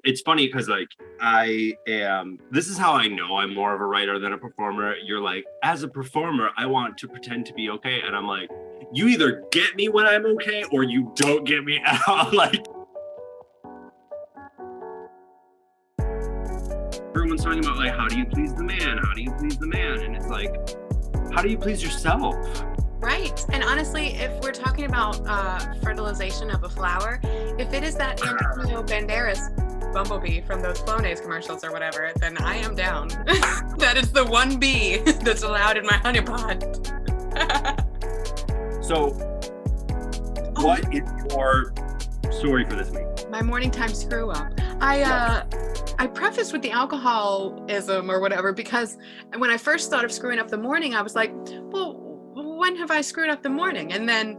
it's funny because like this is how I know I'm more of a writer than a performer. You're like, as a performer, I want to pretend to be okay. And I'm like, you either get me when I'm okay or you don't get me at all. Like, everyone's talking about like, how do you please the man? How do you please the man? And it's like, how do you please yourself? Right. And honestly, if we're talking about fertilization of a flower, if it is that Antonio Banderas bumblebee from those Flonase commercials or whatever, then I am down. That is the one bee that's allowed in my honeypot. So, what is your story for this week? My morning time screw up. I prefaced with the alcoholism or whatever because when I first thought of screwing up the morning, I was like, well, when have I screwed up the morning? And then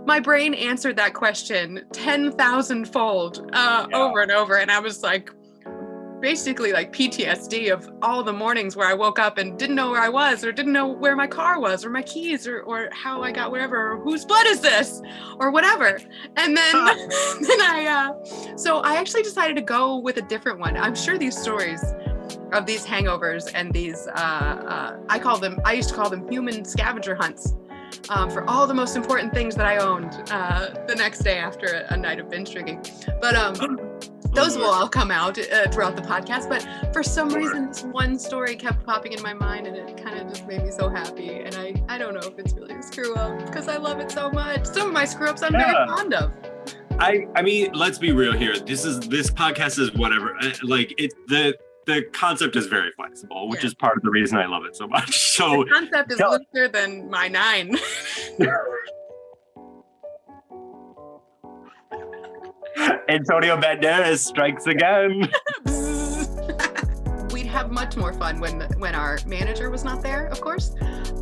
my brain answered that question 10,000-fold over and over. And I was like, basically like PTSD of all the mornings where I woke up and didn't know where I was or didn't know where my car was or my keys or how I got wherever, or whose blood is this or whatever. And then, so I actually decided to go with a different one. I'm sure these stories of these hangovers and these, I used to call them human scavenger hunts for all the most important things that I owned the next day after a night of binge drinking. But those will all come out throughout the podcast. But for some reason, this one story kept popping in my mind and it kind of just made me so happy. And I don't know if it's really a screw up because I love it so much. Some of my screw ups I'm very fond of. I mean, let's be real here. This podcast is whatever. Like the concept is very flexible, which is part of the reason I love it so much. So the concept is looser than my 9. Antonio Banderas strikes again. We'd have much more fun when our manager was not there, of course.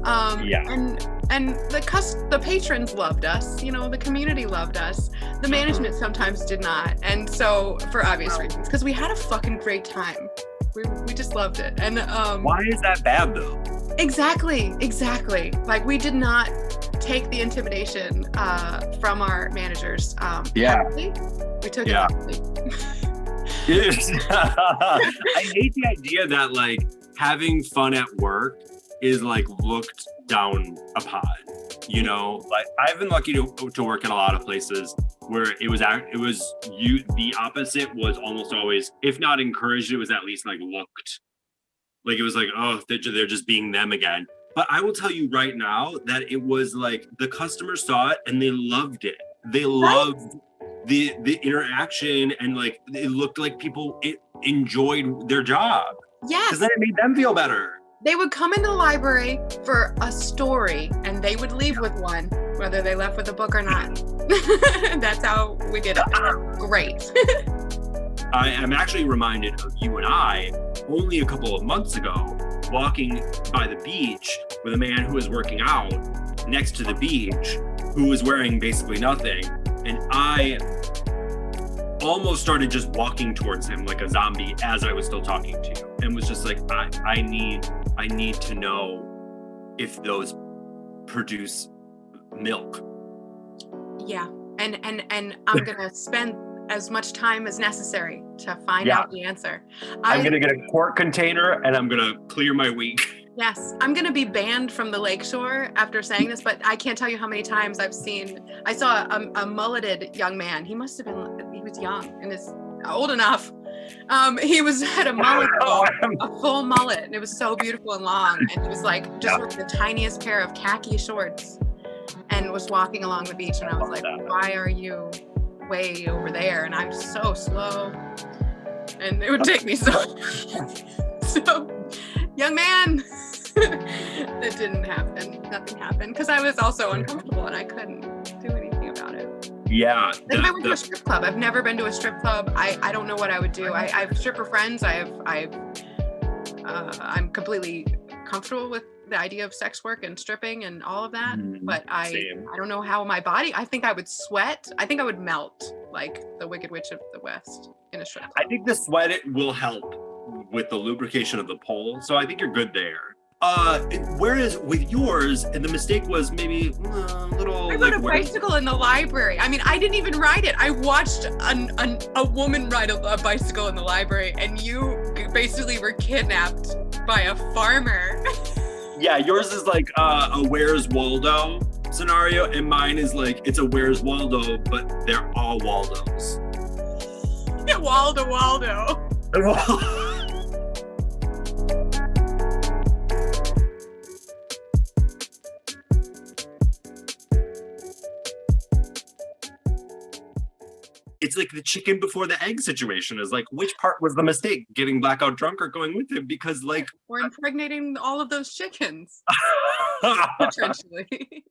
And the patrons loved us. You know, the community loved us. The management sometimes did not, and so for obvious reasons, because we had a fucking great time. We just loved it. And why is that bad though? Exactly. Like we did not take the intimidation from our managers. Happily. We took it happily. I hate the idea that like having fun at work is like looked down upon. You know, like I've been lucky to work in a lot of places where the opposite was almost always, if not encouraged, it was at least like looked. Like it was like, oh, they're just being them again. But I will tell you right now that it was like the customers saw it and they loved it. They loved the interaction and like it looked like people enjoyed their job. Yes. Because then it made them feel better. They would come into the library for a story and they would leave with one, whether they left with a book or not. That's how we did it. Great. I am actually reminded of you and I only a couple of months ago walking by the beach with a man who was working out next to the beach who was wearing basically nothing. And I almost started just walking towards him like a zombie as I was still talking to you, and was just like, I need to know if those produce milk. Yeah, and I'm gonna spend as much time as necessary to find out the answer. I'm gonna get a quart container and I'm gonna clear my week. Yes, I'm gonna be banned from the lakeshore after saying this, but I can't tell you how many times I saw a mulleted young man. He was young and is old enough. He had a mullet, a full mullet, and it was so beautiful and long. And he was like just with the tiniest pair of khaki shorts, and was walking along the beach. And I was like, "Why are you way over there?" And I'm so slow, and it would take me so. Young man. That didn't happen. Nothing happened because I was also uncomfortable and I couldn't do anything about it. Yeah. Like if I went to a strip club, I've never been to a strip club. I don't know what I would do. I have stripper friends. I'm completely comfortable with the idea of sex work and stripping and all of that. But I don't know how my body. I think I would sweat. I think I would melt like the Wicked Witch of the West in a strip club. I think the sweat will help with the lubrication of the pole. So I think you're good there. Whereas with yours, and the mistake was maybe a little I like rode a bicycle in the library. I mean, I didn't even ride it. I watched a woman ride a bicycle in the library, and you basically were kidnapped by a farmer. Yeah, yours is like a Where's Waldo scenario, and mine is like it's a Where's Waldo, but they're all Waldos. Yeah, Waldo. It's like the chicken before the egg situation is like, which part was the mistake? Getting blackout drunk or going with him? Because like We're impregnating all of those chickens, potentially.